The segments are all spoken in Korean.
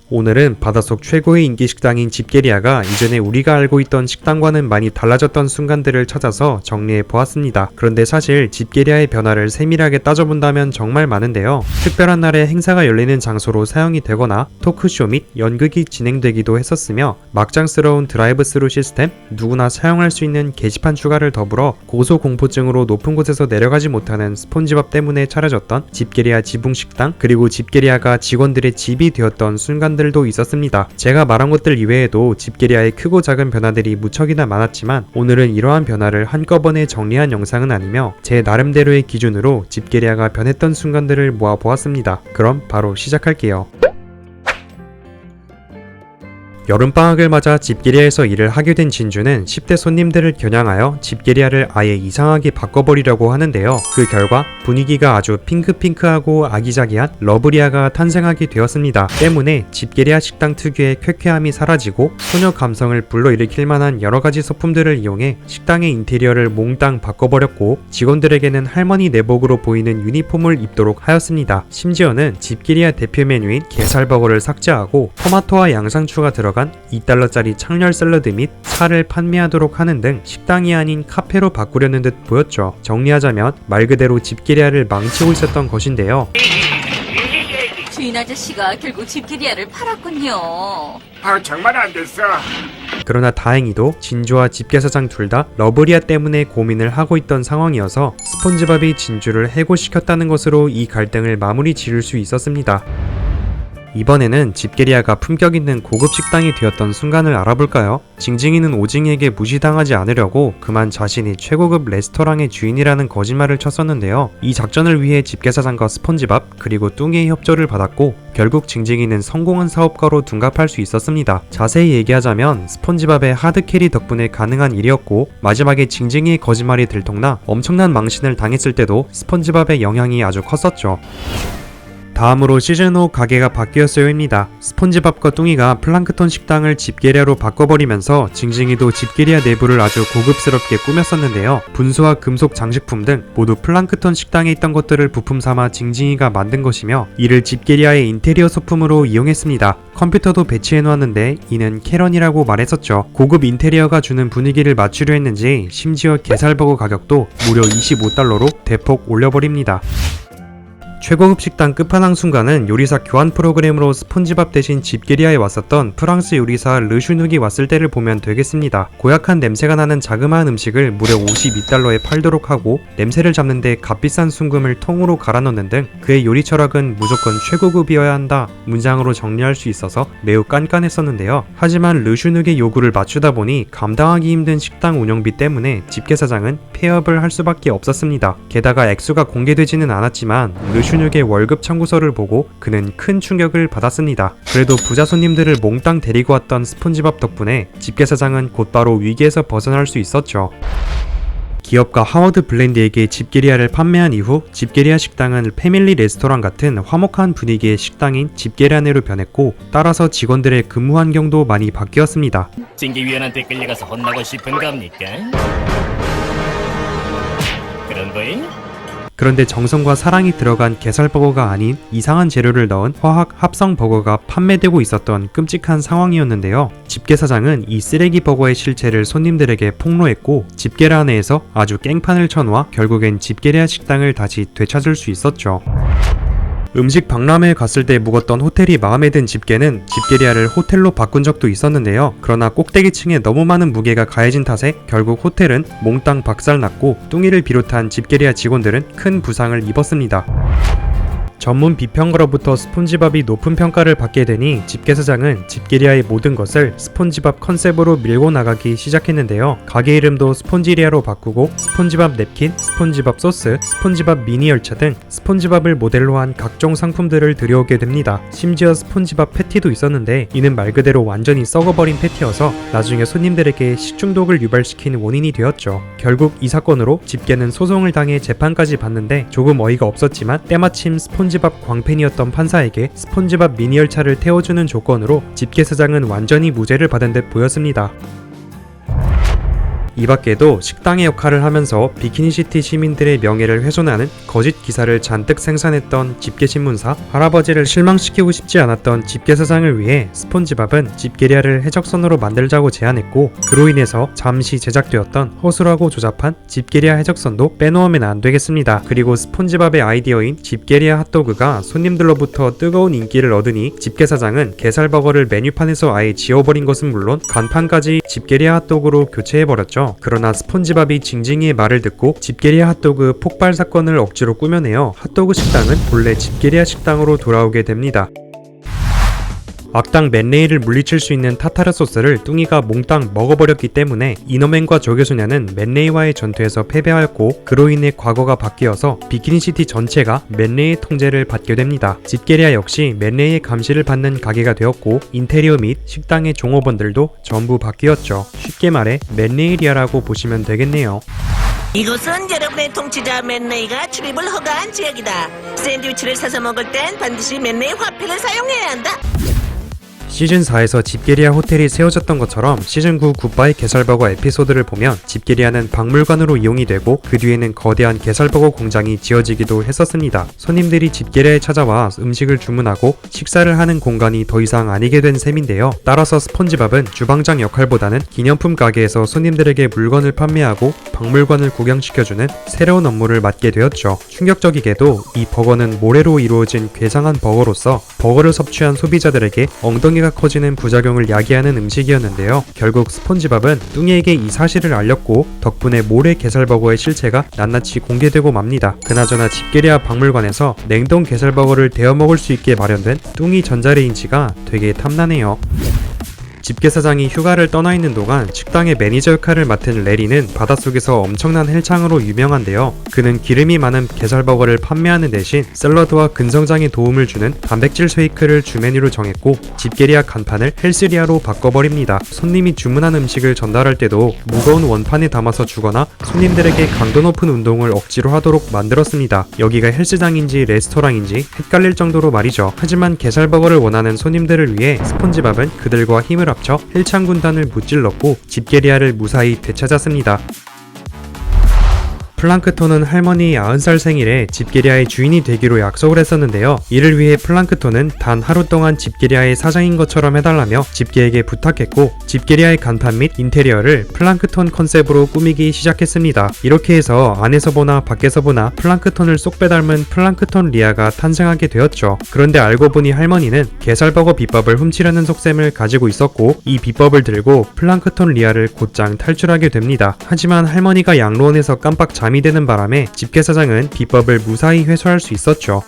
오늘은 바닷속 최고의 인기 식당인 집게리아가 이전에 우리가 알고 있던 식당과는 많이 달라졌던 순간들을 찾아서 정리해 보았습니다. 그런데 사실 집게리아의 변화를 세밀하게 따져본다면 정말 많은데요. 특별한 날에 행사가 열리는 장소로 사용이 되거나 토크쇼 및 연극이 진행되기도 했었으며 막장스러운 드라이브스루 시스템, 누구나 사용할 수 있는 게시판 추가를 더불어 고소공포증으로 높은 곳에서 내려가지 못하는 스폰지밥 때문에 차려졌던 집게리아 지붕식당, 그리고 집게리아가 직원들의 집이 되었던 순간 들도 있었습니다. 제가 말한 것들 이외에도 집게리아의 크고 작은 변화들이 무척이나 많았지만 오늘은 이러한 변화를 한꺼번에 정리한 영상은 아니며 제 나름대로의 기준으로 집게리아가 변했던 순간들을 모아보았습니다. 그럼 바로 시작할게요. 여름방학을 맞아 집게리아에서 일을 하게 된 진주는 10대 손님들을 겨냥하여 집게리아를 아예 이상하게 바꿔버리려고 하는데요. 그 결과 분위기가 아주 핑크핑크하고 아기자기한 러브리아가 탄생하게 되었습니다. 때문에 집게리아 식당 특유의 쾌쾌함이 사라지고 소녀 감성을 불러일으킬 만한 여러가지 소품들을 이용해 식당의 인테리어를 몽땅 바꿔버렸고 직원들에게는 할머니 내복으로 보이는 유니폼을 입도록 하였습니다. 심지어는 집게리아 대표 메뉴인 게살버거를 삭제하고 토마토와 양상추가 들어간 $2짜리 창렬 샐러드 및 차를 판매하도록 하는 등 식당이 아닌 카페로 바꾸려는 듯 보였죠. 정리하자면 말 그대로 집게리아를 망치고 있었던 것인데요. 주인 아저씨가 결국 집게리아를 팔았군요. 정말 안 됐어. 그러나 다행히도 진주와 집게사장 둘 다 러브리아 때문에 고민을 하고 있던 상황이어서 스폰지밥이 진주를 해고시켰다는 것으로 이 갈등을 마무리 지을 수 있었습니다. 이번에는 집게리아가 품격 있는 고급 식당이 되었던 순간을 알아볼까요? 징징이는 오징이에게 무시당하지 않으려고 그만 자신이 최고급 레스토랑의 주인이라는 거짓말을 쳤었는데요. 이 작전을 위해 집게사장과 스폰지밥 그리고 뚱이의 협조를 받았고 결국 징징이는 성공한 사업가로 둔갑할 수 있었습니다. 자세히 얘기하자면 스폰지밥의 하드캐리 덕분에 가능한 일이었고 마지막에 징징이의 거짓말이 들통나 엄청난 망신을 당했을 때도 스폰지밥의 영향이 아주 컸었죠. 다음으로 시즌5 가게가 바뀌었어요입니다. 스폰지밥과 뚱이가 플랑크톤 식당을 집게리아로 바꿔버리면서 징징이도 집게리아 내부를 아주 고급스럽게 꾸몄었는데요. 분수와 금속 장식품 등 모두 플랑크톤 식당에 있던 것들을 부품 삼아 징징이가 만든 것이며 이를 집게리아의 인테리어 소품으로 이용했습니다. 컴퓨터도 배치해놓았는데 이는 캐런이라고 말했었죠. 고급 인테리어가 주는 분위기를 맞추려 했는지 심지어 게살버거 가격도 무려 $25로 대폭 올려버립니다. 최고급 식당 끝판왕 순간은 요리사 교환 프로그램으로 스폰지밥 대신 집게리아에 왔었던 프랑스 요리사 르슈눅이 왔을 때를 보면 되겠습니다. 고약한 냄새가 나는 자그마한 음식을 무려 $52에 팔도록 하고 냄새를 잡는데 값비싼 순금을 통으로 갈아 넣는 등 그의 요리 철학은 무조건 최고급이어야 한다 문장으로 정리할 수 있어서 매우 깐깐했었는데요. 하지만 르슈눅의 요구를 맞추다 보니 감당하기 힘든 식당 운영비 때문에 집게사장은 폐업을 할 수밖에 없었습니다. 게다가 액수가 공개되지는 않았지만 르슈눅의 월급 청구서를 보고 그는 큰 충격을 받았습니다. 그래도 부자 손님들을 몽땅 데리고 왔던 스폰지밥 덕분에 집게사장은 곧바로 위기에서 벗어날 수 있었죠. 기업가 하워드 블랜디에게 집게리아를 판매한 이후 집게리아 식당은 패밀리 레스토랑 같은 화목한 분위기의 식당인 집게리아네로 변했고 따라서 직원들의 근무 환경도 많이 바뀌었습니다. 징계위원한테 끌려가서 혼나고 싶은 겁니까? 그런 거예요? 그런데 정성과 사랑이 들어간 게살버거가 아닌 이상한 재료를 넣은 화학 합성 버거가 판매되고 있었던 끔찍한 상황이었는데요. 집게사장은 이 쓰레기 버거의 실체를 손님들에게 폭로했고 집게리아 내에서 아주 깽판을 쳐놓아 결국엔 집게리아 식당을 다시 되찾을 수 있었죠. 음식 박람회에 갔을 때 묵었던 호텔이 마음에 든 집게는 집게리아를 호텔로 바꾼 적도 있었는데요. 그러나 꼭대기층에 너무 많은 무게가 가해진 탓에 결국 호텔은 몽땅 박살났고 뚱이를 비롯한 집게리아 직원들은 큰 부상을 입었습니다. 전문 비평가로부터 스폰지밥이 높은 평가를 받게 되니 집게사장은 집게리아의 모든 것을 스폰지밥 컨셉으로 밀고 나가기 시작했는데요. 가게 이름도 스폰지리아로 바꾸고 스폰지밥 냅킨, 스폰지밥 소스, 스폰지밥 미니 열차 등 스폰지밥을 모델로 한 각종 상품들을 들여오게 됩니다. 심지어 스폰지밥 패티도 있었는데 이는 말 그대로 완전히 썩어버린 패티여서 나중에 손님들에게 식중독을 유발시킨 원인이 되었죠. 결국 이 사건으로 집게는 소송을 당해 재판까지 받는데 조금 어이가 없었지만 때마침 스폰지밥 광팬이었던 판사에게 스폰지밥 미니 열차를 태워주는 조건으로 집게사장은 완전히 무죄를 받은 듯 보였습니다. 이 밖에도 식당의 역할을 하면서 비키니시티 시민들의 명예를 훼손하는 거짓 기사를 잔뜩 생산했던 집게신문사, 할아버지를 실망시키고 싶지 않았던 집게사장을 위해 스폰지밥은 집게리아를 해적선으로 만들자고 제안했고, 그로 인해서 잠시 제작되었던 허술하고 조잡한 집게리아 해적선도 빼놓으면 안 되겠습니다. 그리고 스폰지밥의 아이디어인 집게리아 핫도그가 손님들로부터 뜨거운 인기를 얻으니 집게사장은 게살버거를 메뉴판에서 아예 지워버린 것은 물론 간판까지 집게리아 핫도그로 교체해버렸죠. 그러나 스폰지밥이 징징이의 말을 듣고 집게리아 핫도그 폭발 사건을 억지로 꾸며내어 핫도그 식당은 본래 집게리아 식당으로 돌아오게 됩니다. 악당 맨레이를 물리칠 수 있는 타타르 소스를 뚱이가 몽땅 먹어버렸기 때문에 이너맨과 조개소녀는 맨레이와의 전투에서 패배하였고, 그로 인해 과거가 바뀌어서 비키니시티 전체가 맨레이의 통제를 받게 됩니다. 집게리아 역시 맨레이의 감시를 받는 가게가 되었고, 인테리어 및 식당의 종업원들도 전부 바뀌었죠. 쉽게 말해 맨레이리아라고 보시면 되겠네요. 이곳은 여러분의 통치자 맨레이가 출입을 허가한 지역이다. 샌드위치를 사서 먹을 땐 반드시 맨레이 화폐를 사용해야 한다. 시즌4에서 집게리아 호텔이 세워졌던 것처럼 시즌9 굿바이 게살버거 에피소드를 보면 집게리아는 박물관으로 이용이 되고, 그 뒤에는 거대한 게살버거 공장이 지어지기도 했었습니다. 손님들이 집게리아에 찾아와 음식을 주문하고 식사를 하는 공간이 더 이상 아니게 된 셈인데요. 따라서 스폰지밥은 주방장 역할보다는 기념품 가게에서 손님들에게 물건을 판매하고 박물관을 구경시켜주는 새로운 업무를 맡게 되었죠. 충격적이게도 이 버거는 모래로 이루어진 괴상한 버거로서 버거를 섭취한 소비자들에게 엉덩이가 커지는 부작용을 야기하는 음식이었는데요. 결국 스폰지밥은 뚱이에게 이 사실을 알렸고, 덕분에 모래 게살버거의 실체가 낱낱이 공개되고 맙니다. 그나저나 집게리아 박물관에서 냉동 게살버거를 데워 먹을 수 있게 마련된 뚱이 전자레인지가 되게 탐나네요. 집게사장이 휴가를 떠나 있는 동안 식당의 매니저 역할을 맡은 레리는 바닷속에서 엄청난 헬창으로 유명한데요. 그는 기름이 많은 게살버거를 판매하는 대신 샐러드와 근성장에 도움을 주는 단백질 쉐이크를 주 메뉴로 정했고, 집게리아 간판을 헬스리아로 바꿔버립니다. 손님이 주문한 음식을 전달할 때도 무거운 원판에 담아서 주거나 손님들에게 강도 높은 운동을 억지로 하도록 만들었습니다. 여기가 헬스장인지 레스토랑인지 헷갈릴 정도로 말이죠. 하지만 게살버거를 원하는 손님들을 위해 스폰지밥은 그들과 힘을 합쳐 헬창 군단을 무찔렀고 집게리아를 무사히 되찾았습니다. 플랑크톤은 할머니 90살 생일에 집게리아의 주인이 되기로 약속을 했었는데요. 이를 위해 플랑크톤은 단 하루 동안 집게리아의 사장인 것처럼 해달라며 집게에게 부탁했고, 집게리아의 간판 및 인테리어를 플랑크톤 컨셉으로 꾸미기 시작했습니다. 이렇게 해서 안에서 보나 밖에서 보나 플랑크톤을 쏙 빼닮은 플랑크톤 리아가 탄생하게 되었죠. 그런데 알고 보니 할머니는 게살버거 비법을 훔치려는 속셈을 가지고 있었고, 이 비법을 들고 플랑크톤 리아를 곧장 탈출하게 됩니다. 하지만 할머니가 양로원에서 깜빡 잠이 되는 바람에 집게사장은 비법을 무사히 회수할 수 있었죠.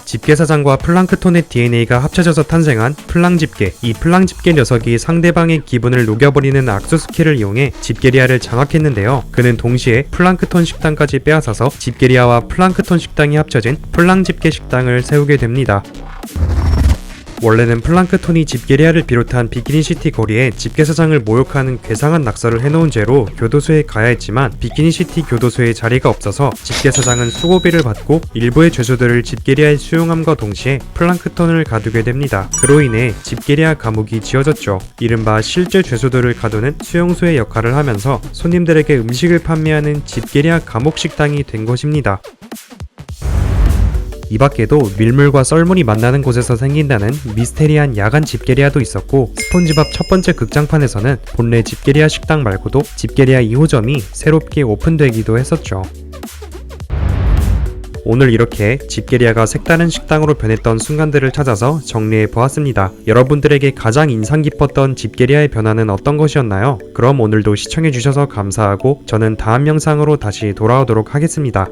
집게사장과 플랑크톤의 DNA가 합쳐져서 탄생한 플랑집게. 이 플랑집게 녀석이 상대방의 기분을 녹여버리는 악수 스킬을 이용해 집게리아를 장악했는데요. 그는 동시에 플랑크톤 식당까지 빼앗아서 집게리아와 플랑크톤 식당이 합쳐진 플랑집게 식당을 세우게 됩니다. 원래는 플랑크톤이 집게리아를 비롯한 비키니시티 거리에 집게사장을 모욕하는 괴상한 낙서를 해놓은 죄로 교도소에 가야 했지만 비키니시티 교도소에 자리가 없어서 집게사장은 수고비를 받고 일부의 죄수들을 집게리아에 수용함과 동시에 플랑크톤을 가두게 됩니다. 그로 인해 집게리아 감옥이 지어졌죠. 이른바 실제 죄수들을 가두는 수용소의 역할을 하면서 손님들에게 음식을 판매하는 집게리아 감옥 식당이 된 것입니다. 이 밖에도 밀물과 썰물이 만나는 곳에서 생긴다는 미스테리한 야간 집게리아도 있었고, 스폰지밥 첫 번째 극장판에서는 본래 집게리아 식당 말고도 집게리아 2호점이 새롭게 오픈되기도 했었죠. 오늘 이렇게 집게리아가 색다른 식당으로 변했던 순간들을 찾아서 정리해 보았습니다. 여러분들에게 가장 인상 깊었던 집게리아의 변화는 어떤 것이었나요? 그럼 오늘도 시청해 주셔서 감사하고 저는 다음 영상으로 다시 돌아오도록 하겠습니다.